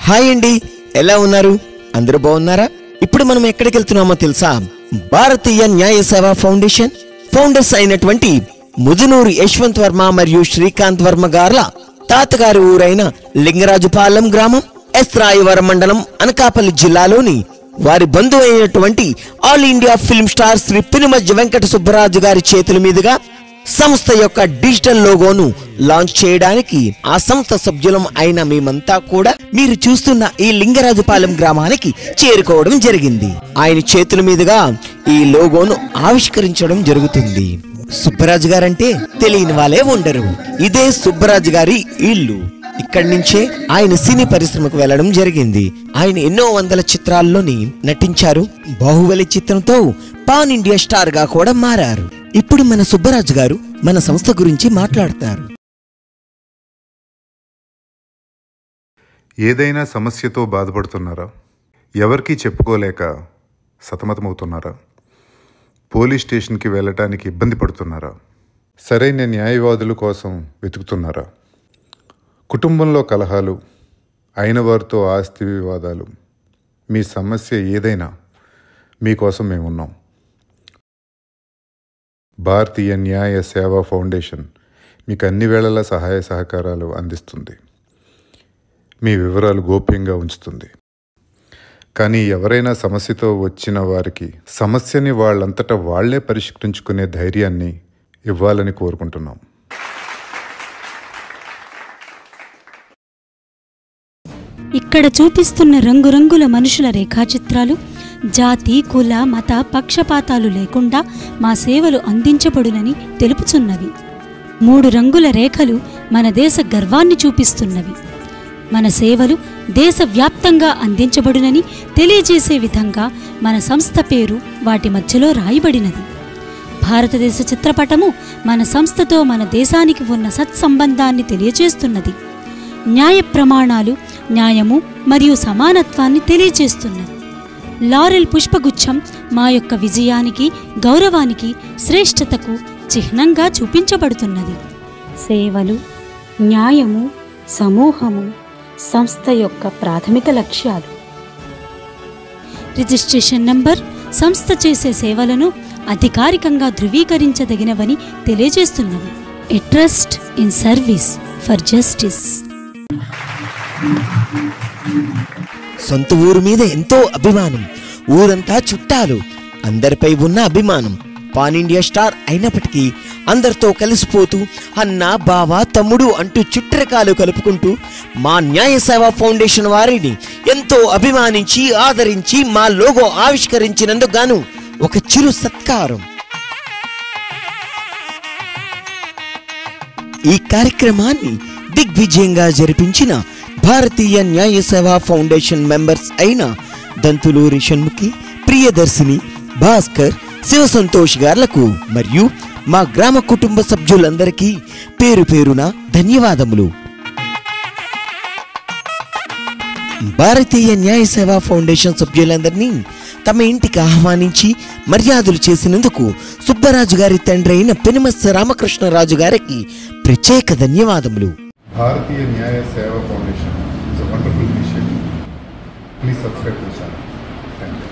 Hi అండి, ఎలా ఉన్నారు? అందరూ బాగున్నారా? ఇప్పుడు మనం ఎక్కడికి వెళ్తున్నామో తెలుసా? భారతీయ న్యాయ సేవా ఫౌండేషన్ ఫౌండర్స్ అయినటువంటి ముదునూరు యశ్వంత్ వర్మ మరియు శ్రీకాంత్ వర్మ గార్ల తాతగారి ఊరైన లింగరాజుపాలెం గ్రామం, ఎస్ రాయవరం మండలం, అనకాపల్లి జిల్లాలోని వారి బంధువు అయినటువంటి all India film star Shri Pinimajja Venkata Subbaraju గారి చేతుల మీదుగా సంస్థ యొక్క డిజిటల్ లోగోను లాంచ్ చేయడానికి ఆ సంస్థ సభ్యులం అయిన మేమంతా కూడా మీరు చూస్తున్న ఈ లింగరాజుపాలెం గ్రామానికి చేరుకోవడం జరిగింది. ఆయన చేతుల మీదుగా ఈ లోగోను ఆవిష్కరించడం జరుగుతుంది. సుబ్బరాజు గారంటే తెలియని వాళ్ళే ఉండరు. ఇదే సుబ్బరాజు గారి ఇల్లు. ఇక్కడి నుంచే ఆయన సినీ పరిశ్రమకు వెళ్లడం జరిగింది. ఆయన ఎన్నో వందల చిత్రాల్లోని నటించారు. బాహుబలి చిత్రంతో పాన్ ఇండియా స్టార్ గా కూడా మారారు. ఇప్పుడు మన సుబ్బరాజు గారు మన సంస్థ గురించి మాట్లాడతారు. ఏదైనా సమస్యతో బాధపడుతున్నారా? ఎవరికీ చెప్పుకోలేక సతమతమవుతున్నారా? పోలీస్ స్టేషన్కి వెళ్ళటానికి ఇబ్బంది పడుతున్నారా? సరైన న్యాయవాదుల కోసం వెతుకుతున్నారా? కుటుంబంలో కలహాలు, అయిన వారితో ఆస్తి వివాదాలు, మీ సమస్య ఏదైనా మీకోసం మేమున్నాం. భారతీయ న్యాయ సేవా ఫౌండేషన్ మీకు అన్ని వేళలా సహాయ సహకారాలు అందిస్తుంది. మీ వివరాలు గోప్యంగా ఉంచుతుంది. కానీ ఎవరైనా సమస్యతో వచ్చిన వారికి సమస్యని వాళ్ళంతటా వాళ్లే పరిష్కరించుకునే ధైర్యాన్ని ఇవ్వాలని కోరుకుంటున్నాం. ఇక్కడ చూపిస్తున్న రంగురంగుల మనుషుల రేఖాచిత్రాలు జాతి, కుల, మత పక్షపాతాలు లేకుండా మా సేవలు అందించబడునని తెలుపుచున్నవి. 3 రంగుల రేఖలు మన దేశ గర్వాన్ని చూపిస్తున్నవి. మన సేవలు దేశవ్యాప్తంగా అందించబడునని తెలియజేసే విధంగా మన సంస్థ పేరు వాటి మధ్యలో రాయబడినది. భారతదేశ చిత్రపటము మన సంస్థతో మన దేశానికి ఉన్న సత్సంబంధాన్ని తెలియజేస్తున్నది. న్యాయ ప్రమాణాలు, న్యాయము మరియు సమానత్వాన్ని తెలియజేస్తున్నది. లారెల్ పుష్పగుచ్చం మా యొక్క విజయానికి, గౌరవానికి, శ్రేష్టతకు చిహ్నంగా చూపించబడుతున్నది. సేవలు, న్యాయము, సమూహము సంస్థ యొక్క ప్రాథమిక లక్ష్యాలు. రిజిస్ట్రేషన్ నంబర్ సంస్థ చేసే సేవలను అధికారికంగా ధృవీకరించదగినవని తెలియజేస్తున్నవి. A trust in service for justice. సొంత ఊరు మీద ఎంతో అభిమానం, ఊరంతా చుట్టాలు, అందరిపై ఉన్న అభిమానం. పాన్ ఇండియా స్టార్ అయినప్పటికీ అందరితో కలిసిపోతూ అన్న, బావ, తమ్ముడు అంటూ చుట్టరకాలు కలుపుకుంటూ మా న్యాయ సేవా ఫౌండేషన్ వారిని ఎంతో అభిమానించి ఆదరించి మా లోగో ఆవిష్కరించినందుకు గాను ఒక చిరు సత్కారం. ఈ కార్యక్రమాన్ని దిగ్విజయంగా జరిపించిన భారతీయ న్యాయ సేవా ఫౌండేషన్ మెంబర్స్ అయిన దంతులూరి షణ్ముఖి, ప్రియదర్శిని, భాస్కర్, శివ సంతోష్ గార్లకు మరియు మా గ్రామ కుటుంబ సభ్యులందరికీ పేరు పేరున ధన్యవాదములు. భారతీయ న్యాయ సేవా ఫౌండేషన్ సభ్యులందరినీ తమ ఇంటికి ఆహ్వానించి మర్యాదలు చేసినందుకు సుబ్బరాజు గారి తండ్రి అయిన పెనుమత్స రామకృష్ణరాజు గారికి ప్రత్యేక ధన్యవాదములు. భారతీయ న్యాయ సేవా foundation is a wonderful initiative. Please subscribe to the channel. Thank you.